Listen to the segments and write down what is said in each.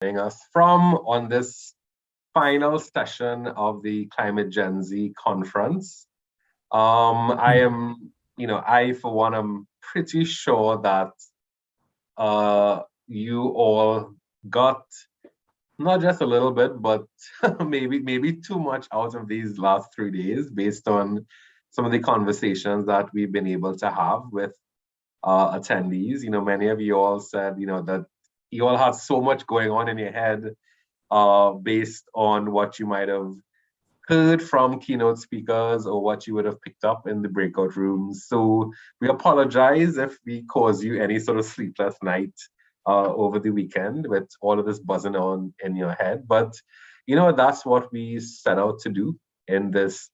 joining us from on this final session of the Climate Gen Z conference. I am, I for one am pretty sure that you all got not just a little bit, but maybe too much out of these last 3 days based on some of the conversations that we've been able to have with attendees. Many of you all said, that you all had so much going on in your head based on what you might have heard from keynote speakers or what you would have picked up in the breakout rooms. So we apologize if we cause you any sort of sleepless night over the weekend with all of this buzzing on in your head. But, that's what we set out to do in this,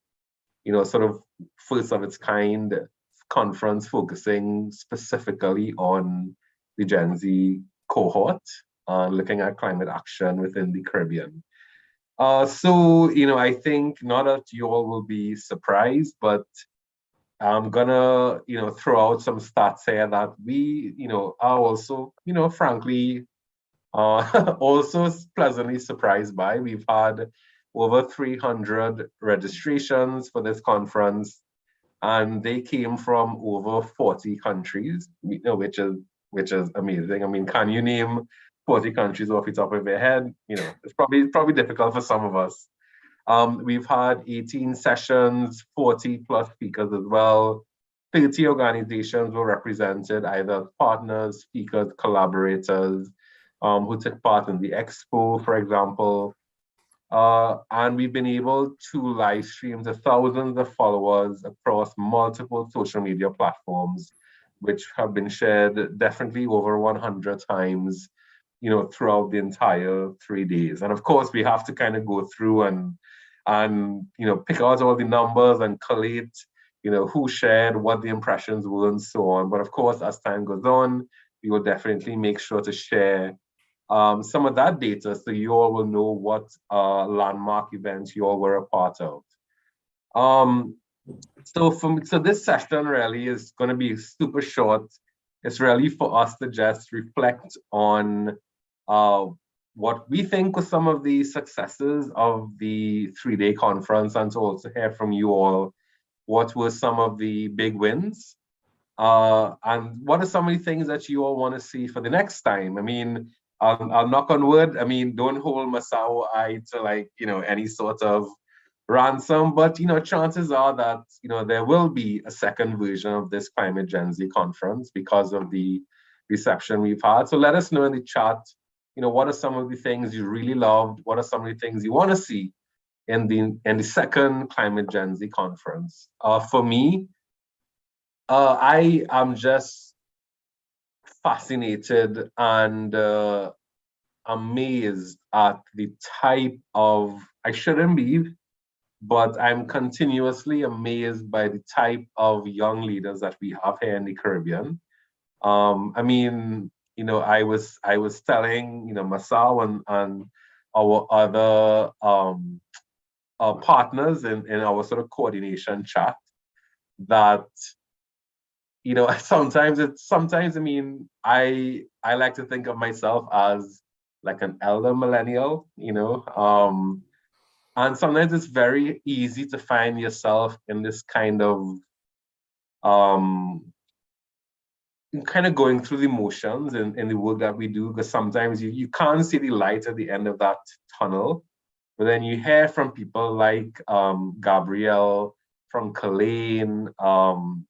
sort of first of its kind conference focusing specifically on the Gen Z cohort, looking at climate action within the Caribbean. I think not that you all will be surprised, but I'm gonna, throw out some stats here that we, are also, frankly, also pleasantly surprised by. We've had over 300 registrations for this conference, and they came from over 40 countries, which is amazing. I mean, can you name 40 countries off the top of your head? It's probably difficult for some of us. We've had 18 sessions, 40 plus speakers as well. 30 organizations were represented, either partners, speakers, collaborators, who took part in the expo, for example. And we've been able to live stream to thousands of followers across multiple social media platforms, which have been shared definitely over 100 times, throughout the entire 3 days. And of course, we have to kind of go through and pick out all the numbers and collate, who shared, what the impressions were, and so on. But of course, as time goes on, we will definitely make sure to share some of that data so you all will know what landmark events you all were a part of. So this session really is going to be super short. It's really for us to just reflect on what we think were some of the successes of the 3-day conference, and to also hear from you all what were some of the big wins, and what are some of the things that you all want to see for the next time. I mean, I'll knock on wood. I mean, don't hold Masao eye to any sort of ransom, but chances are that there will be a second version of this Climate Gen Z conference because of the reception we've had. So let us know in the chat, what are some of the things you really loved? What are some of the things you want to see in the second Climate Gen Z conference? For me, I am just fascinated and amazed at the type of, I shouldn't be, but I'm continuously amazed by the type of young leaders that we have here in the Caribbean. I mean, I was telling, Masao and our other partners in our sort of coordination chat that, sometimes I mean, I like to think of myself as like an elder millennial, and sometimes it's very easy to find yourself in this kind of going through the motions in the work that we do, because sometimes you can't see the light at the end of that tunnel. But then you hear from people like Gabrielle, from Kalain, from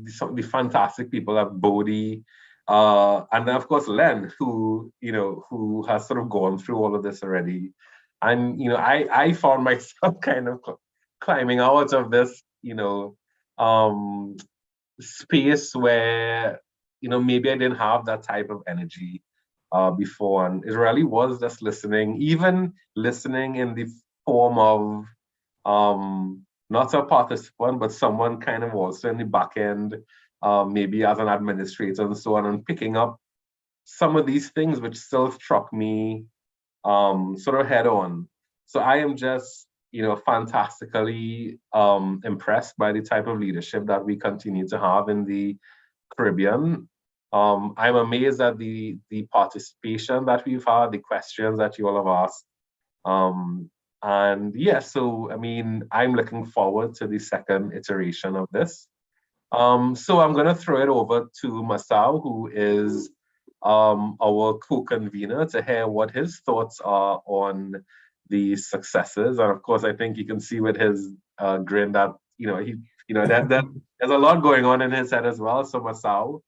some of the fantastic people at Bodhi, and then of course Len, who has sort of gone through all of this already. And I found myself kind of climbing out of this space where maybe I didn't have that type of energy before, and it really was just listening, even listening in the form of not a participant, but someone kind of also in the back end, maybe as an administrator and so on, and picking up some of these things which still struck me sort of head on. So I am just, fantastically impressed by the type of leadership that we continue to have in the Caribbean. I'm amazed at the participation that we've had, the questions that you all have asked. And yeah, so I mean, I'm looking forward to the second iteration of this. So I'm going to throw it over to Masao, who is our co-convener, to hear what his thoughts are on the successes. And of course, I think you can see with his grin that that there's a lot going on in his head as well. So Masao,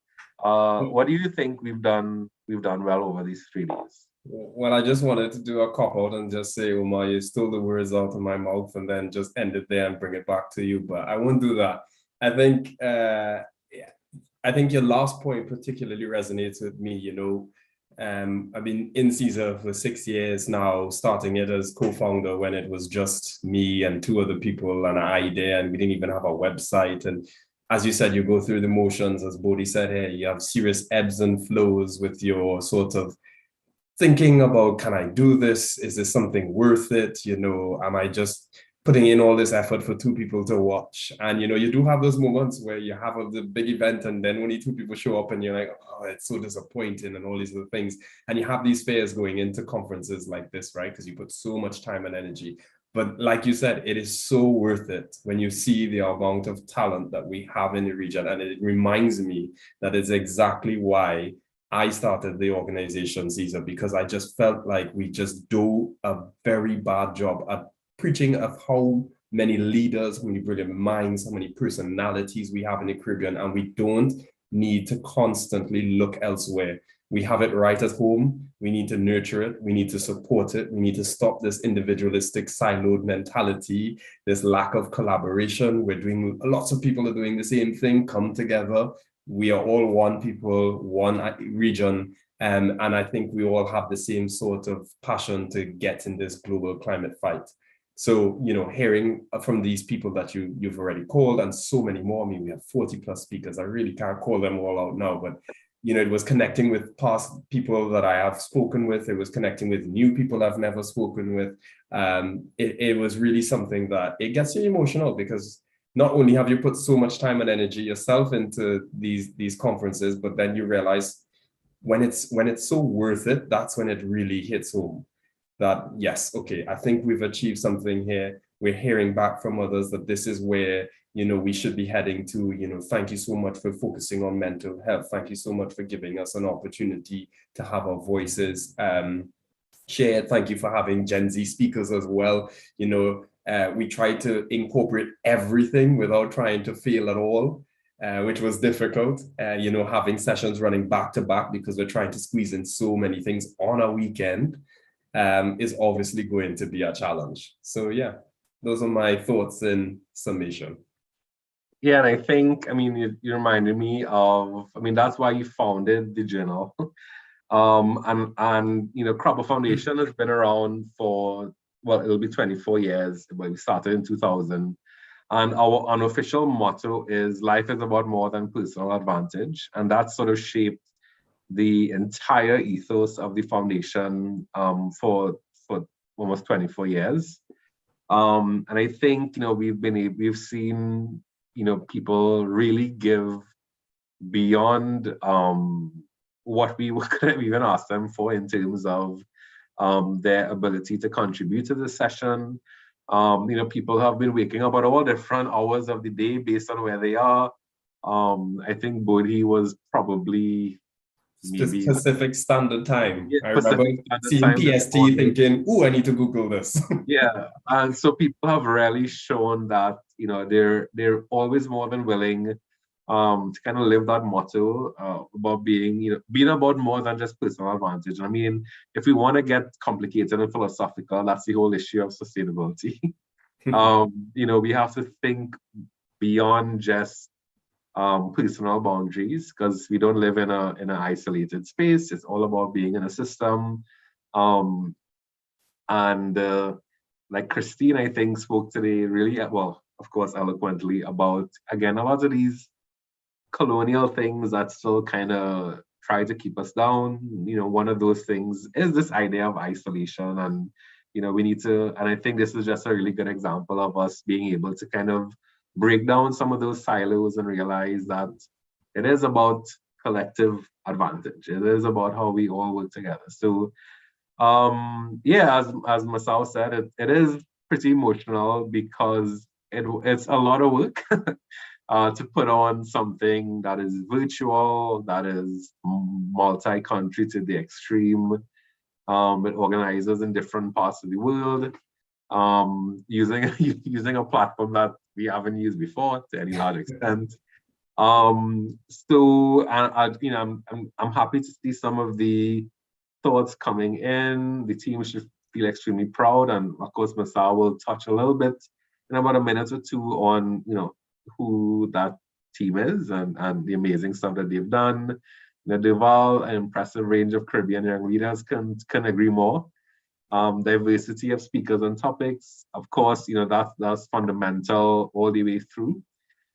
what do you think we've done well over these 3 days? Well, I just wanted to do a cop out and just say, Umar, you stole the words out of my mouth and then just end it there and bring it back to you. But I won't do that. I think I think your last point particularly resonates with me. I've been in CSER for 6 years now, starting it as co-founder when it was just me and 2 other people and an idea, and we didn't even have a website. And as you said, you go through the motions, as Bodhi said here, you have serious ebbs and flows with your sort of thinking about, can I do this? Is this something worth it? Am I just putting in all this effort for 2 people to watch? And, you do have those moments where you have the big event and then only 2 people show up and you're like, oh, it's so disappointing and all these other things. And you have these fears going into conferences like this, right? Because you put so much time and energy. But like you said, it is so worth it when you see the amount of talent that we have in the region. And it reminds me that it's exactly why I started the organization, CSER, because I just felt like we just do a very bad job at preaching of how many leaders, how many brilliant minds, how many personalities we have in the Caribbean, and we don't need to constantly look elsewhere. We have it right at home. We need to nurture it. We need to support it. We need to stop this individualistic siloed mentality, this lack of collaboration. Lots of people are doing the same thing, come together. We are all one people, one region, and I think we all have the same sort of passion to get in this global climate fight. So, hearing from these people that you've already called and so many more, I mean, we have 40 plus speakers. I really can't call them all out now, but, it was connecting with past people that I have spoken with. It was connecting with new people I've never spoken with. It was really something that it gets you emotional because not only have you put so much time and energy yourself into these conferences, but then you realize when it's so worth it, that's when it really hits home. That yes, okay, I think we've achieved something here. We're hearing back from others that this is where we should be heading to. Thank you so much for focusing on mental health. Thank you so much for giving us an opportunity to have our voices shared. Thank you for having Gen Z speakers as well. We tried to incorporate everything without trying to fail at all, which was difficult. Having sessions running back to back because we're trying to squeeze in so many things on a weekend is obviously going to be a challenge. So yeah, those are my thoughts in summation. Yeah, and I think, I mean, you reminded me of, I mean, that's why you founded the journal. And Cropper Foundation has been around for, well, it'll be 24 years, but we started in 2000. And our unofficial motto is life is about more than personal advantage. And that sort of shaped the entire ethos of the foundation for almost 24 years. And I think, we've seen, people really give beyond what we could have even asked them for in terms of their ability to contribute to the session. People have been waking up at all different hours of the day based on where they are. I think Bodhi was probably maybe Pacific Standard Time. Yeah, I remember seeing PST thinking, "Oh, I need to Google this." Yeah, and so people have really shown that they're always more than willing to kind of live that motto about being about more than just personal advantage. I mean, if we want to get complicated and philosophical, that's the whole issue of sustainability. We have to think beyond just personal boundaries because we don't live in an isolated space. It's all about being in a system. And like Christine, I think, spoke today really well, of course, eloquently about these colonial things that still kind of try to keep us down. One of those things is this idea of isolation, and we need to. And I think this is just a really good example of us being able to kind of break down some of those silos and realize that it is about collective advantage. It is about how we all work together. So yeah, as Masao said, it is pretty emotional because it's a lot of work to put on something that is virtual, that is multi-country to the extreme, with organizers in different parts of the world, using using a platform that we haven't used before to any large extent. So you know, I'm happy to see some of the thoughts coming in. The team should feel extremely proud, and of course, Masao will touch a little bit in about a minute or two on, you know, who that team is and the amazing stuff that they've done. You know, Duval, an impressive range of Caribbean young leaders, can agree more. Diversity of speakers and topics, of course, you know, that's fundamental all the way through.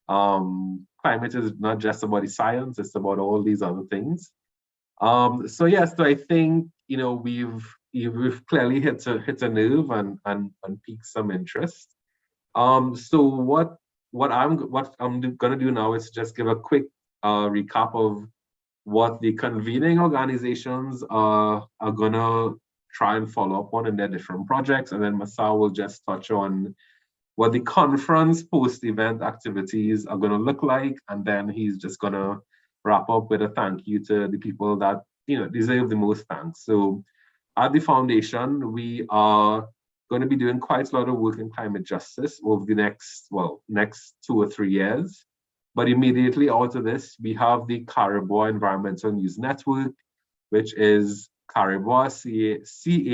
Climate is not just about the science; it's about all these other things. So yes, so I think, you know, we've clearly hit a nerve and piqued some interest. So what I'm gonna do now is just give a quick recap of what the convening organizations are gonna try and follow up on in their different projects, and then Masao will just touch on what the conference post-event activities are gonna look like, and then he's just gonna wrap up with a thank you to the people that, you know, deserve the most thanks. So at the foundation, we are going to be doing quite a lot of work in climate justice over the next 2 or 3 years. But immediately out of this, we have the Caribois Environmental News Network, which is Caribois,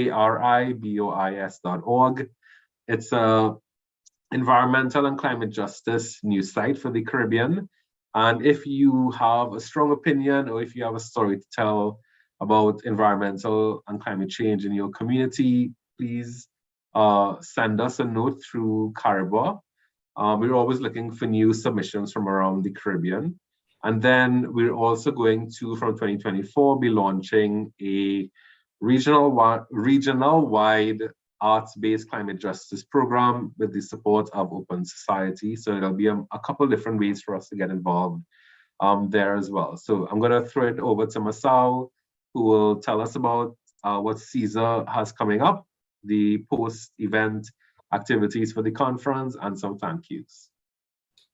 CARIBOIS.org. It's a environmental and climate justice news site for the Caribbean. And if you have a strong opinion, or if you have a story to tell about environmental and climate change in your community, please send us a note through Caribois. We're always looking for new submissions from around the Caribbean. And then we're also going to, from 2024, be launching a regional-wide arts-based climate justice program with the support of Open Society. So there'll be a couple different ways for us to get involved there as well. So I'm gonna throw it over to Masao, who will tell us about what CESA has coming up, the post-event activities for the conference, and some thank yous.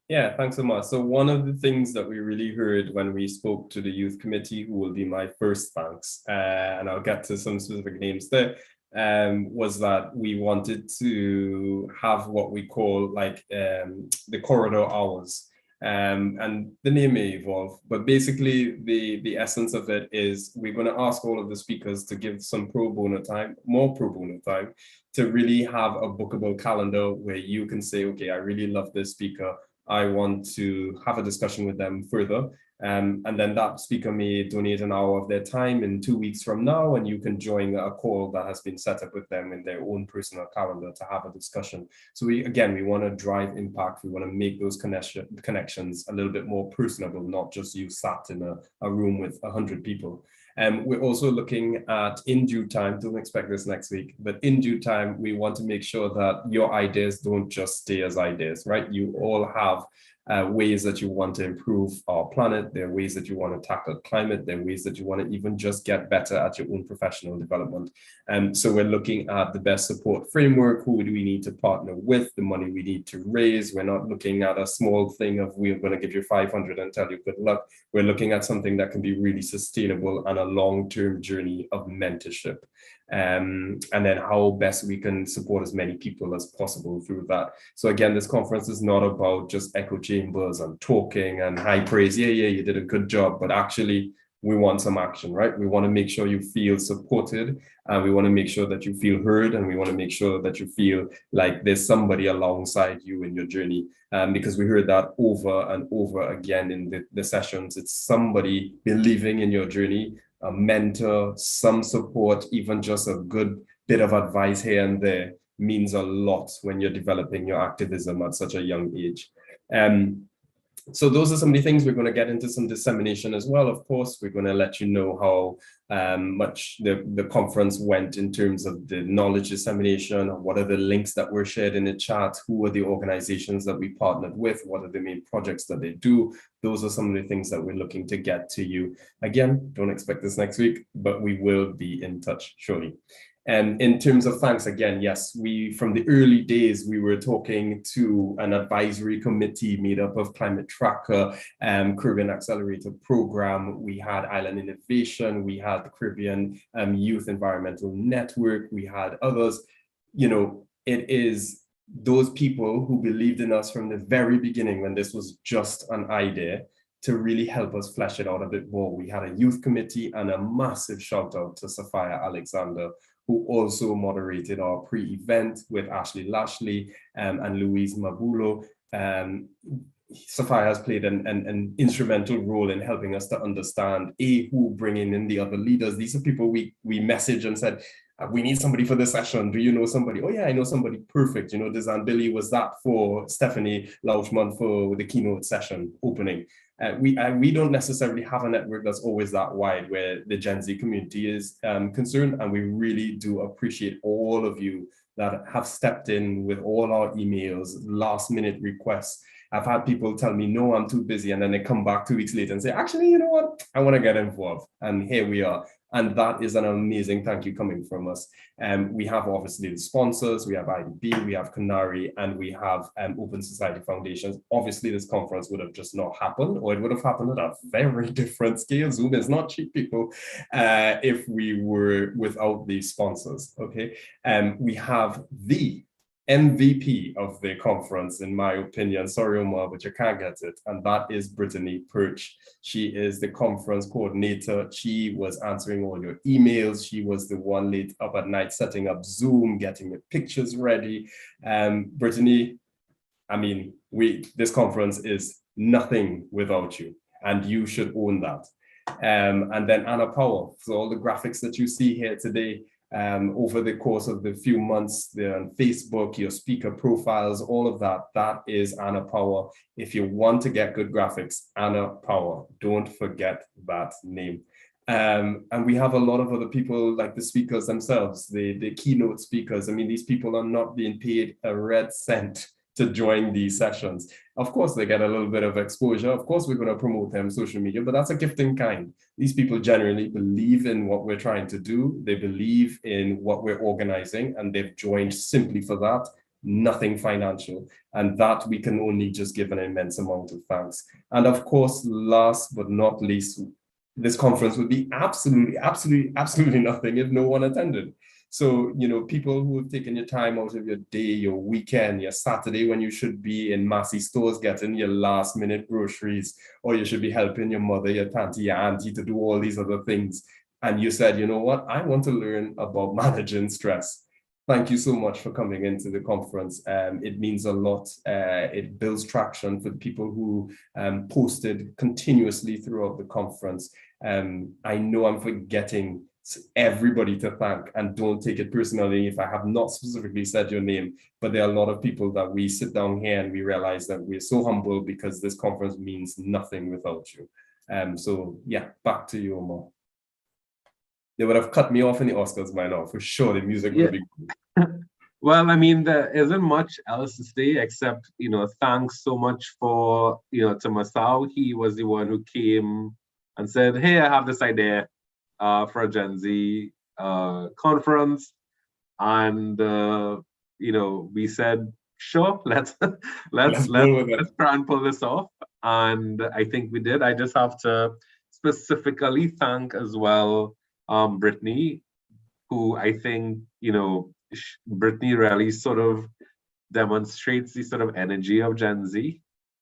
Yeah, thanks so much. So one of the things that we really heard when we spoke to the youth committee, who will be my first thanks, and I'll get to some specific names there, was that we wanted to have what we call like the corridor hours. And the name may evolve, but basically the essence of it is we're going to ask all of the speakers to give some pro bono time, more pro bono time, to really have a bookable calendar where you can say, okay, I really love this speaker. I want to have a discussion with them further. And then that speaker may donate an hour of their time in 2 weeks from now, and you can join a call that has been set up with them in their own personal calendar to have a discussion. So we want to drive impact. We want to make those connections a little bit more personable, not just you sat in a room with 100 people. We're also looking at, in due time, don't expect this next week, but in due time, we want to make sure that your ideas don't just stay as ideas, right? You all have ways that you want to improve our planet. There are ways that you want to tackle climate. There are ways that you want to even just get better at your own professional development. So we're looking at the best support framework. Who do we need to partner with? The money we need to raise. We're not looking at a small thing of we're going to give you 500 and tell you good luck. We're looking at something that can be really sustainable and a long-term journey of mentorship. And then how best we can support as many people as possible through that. So again, this conference is not about just echo chambers and talking and high praise. Yeah, you did a good job, but actually we want some action, right? We want to make sure you feel supported, and we want to make sure that you feel heard, and we want to make sure that you feel like there's somebody alongside you in your journey. Because we heard that over and over again in the sessions. It's somebody believing in your journey, a mentor, some support, even just a good bit of advice here and there means a lot when you're developing your activism at such a young age. So those are some of the things. We're going to get into some dissemination as well. Of course, we're going to let you know how much the conference went in terms of the knowledge dissemination, what are the links that were shared in the chat, who are the organizations that we partnered with, what are the main projects that they do. Those are some of the things that we're looking to get to you. Again, don't expect this next week, but we will be in touch shortly. And in terms of thanks, again, yes, from the early days, we were talking to an advisory committee made up of Climate Tracker, Caribbean Accelerator Program. We had Island Innovation. We had the Caribbean Youth Environmental Network. We had others. You know, it is those people who believed in us from the very beginning when this was just an idea to really help us flesh it out a bit more. We had a youth committee, and a massive shout out to Sophia Alexander, who also moderated our pre-event with Ashley Lashley and Louise Mabulo. Sophia has played an instrumental role in helping us to understand, who bringing in the other leaders. These are people we messaged and said, we need somebody for this session. Do you know somebody? Oh yeah, I know somebody. Perfect. You know, Dizan Billy was that for Stephanie Lauschman for the keynote session opening. We don't necessarily have a network that's always that wide where the Gen Z community is concerned, and we really do appreciate all of you that have stepped in with all our emails, last minute requests. I've had people tell me, no, I'm too busy, and then they come back 2 weeks later and say, actually, you know what, I want to get involved, and here we are. And that is an amazing thank you coming from us. We have obviously the sponsors, we have IDB, we have Canary, and we have Open Society Foundations. Obviously, this conference would have just not happened, or it would have happened at a very different scale. Zoom is not cheap, people, if we were without these sponsors, okay? We have the MVP of the conference, in my opinion. Sorry, Omar, but you can't get it. And that is Brittany Perch. She is the conference coordinator. She was answering all your emails. She was the one late up at night setting up Zoom, getting the pictures ready. Brittany, I mean, this conference is nothing without you, and you should own that. And then Anna Power, so all the graphics that you see here today, over the course of the few months, they're on Facebook, your speaker profiles, all of that, that is Anna Power. If you want to get good graphics, Anna Power, don't forget that name. And we have a lot of other people, like the speakers themselves, the keynote speakers. I mean, these people are not being paid a red cent to join these sessions. Of course, they get a little bit of exposure. Of course, we're going to promote them on social media, but that's a gift in kind. These people generally believe in what we're trying to do. They believe in what we're organizing, and they've joined simply for that, nothing financial. And that we can only just give an immense amount of thanks. And of course, last but not least, this conference would be absolutely nothing if no one attended. So, you know, people who have taken your time out of your day, your weekend, your Saturday, when you should be in Massey stores getting your last minute groceries, or you should be helping your mother, your tante, your auntie to do all these other things. And you said, you know what, I want to learn about managing stress. Thank you so much for coming into the conference. It means a lot. It builds traction for people who posted continuously throughout the conference. I know I'm forgetting everybody to thank, and don't take it personally if I have not specifically said your name, but there are a lot of people that we sit down here and we realize that we're so humble because this conference means nothing without you. So yeah, back to you, Omar. They would have cut me off in the Oscars by now, for sure. The music would be good. Well, I mean, there isn't much else to say except, you know, thanks so much for, you know, to Masao. He was the one who came and said, hey, I have this idea for a Gen Z conference. And, you know, we said, sure, let's try and pull this off. And I think we did. I just have to specifically thank as well Brittany, who I think, you know, Brittany really sort of demonstrates the sort of energy of Gen Z,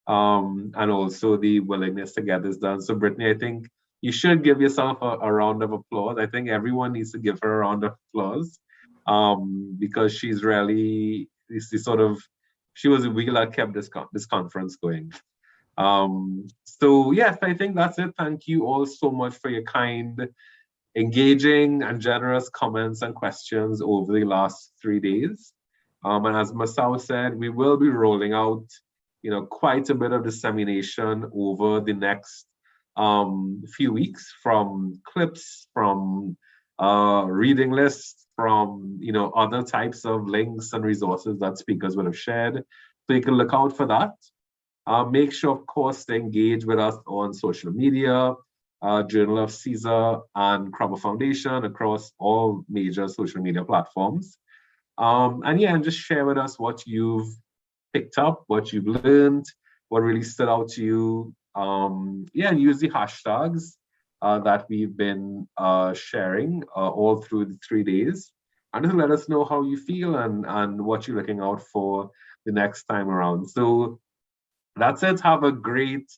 and also the willingness to get this done. So Brittany, I think you should give yourself a round of applause. I think everyone needs to give her a round of applause, because she's really, she was the wheel that kept this conference going. So yes, I think that's it. Thank you all so much for your kind, engaging and generous comments and questions over the last 3 days. And as Masao said, we will be rolling out quite a bit of dissemination over the next few weeks, from clips, from reading lists, from other types of links and resources that speakers would have shared. So you can look out for that. Make sure, of course, to engage with us on social media, Journal of Caesar and Crabbe Foundation across all major social media platforms. And just share with us what you've picked up, what you've learned, what really stood out to you. And use the hashtags that we've been sharing all through the 3 days. And just let us know how you feel and what you're looking out for the next time around. So that's it. Have a great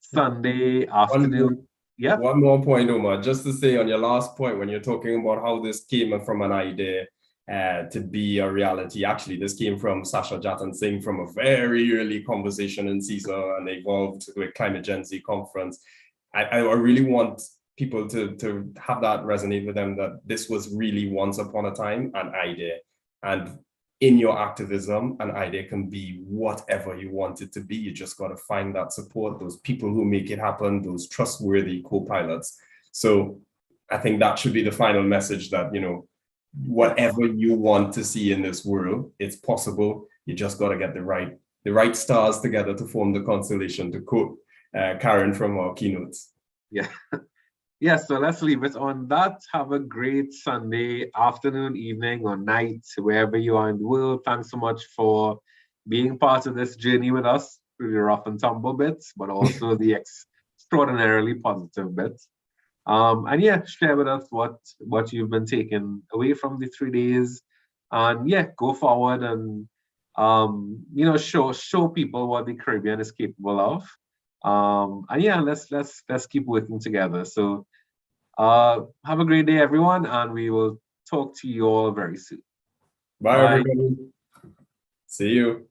Sunday afternoon. Yeah. One more point, Omar, just to say on your last point, when you're talking about how this came from an idea to be a reality. Actually, this came from Sasha Jatan Singh from a very early conversation in CISA and evolved with Climate Gen Z conference. I really want people to have that resonate with them, that this was really once upon a time an idea. And in your activism, an idea can be whatever you want it to be. You just got to find that support, those people who make it happen, those trustworthy co-pilots. So I think that should be the final message, that, whatever you want to see in this world, it's possible. You just got to get the right stars together to form the constellation, to quote Karen from our keynotes. Yeah, so let's leave it on that. Have a great Sunday afternoon, evening, or night, wherever you are in the world. Thanks so much for being part of this journey with us through the rough and tumble bits, but also the extraordinarily positive bits. Share with us what you've been taking away from the 3 days, and go forward and show people what the Caribbean is capable of. Let's keep working together. So have a great day, everyone, and we will talk to you all very soon. Bye. Everybody. See you.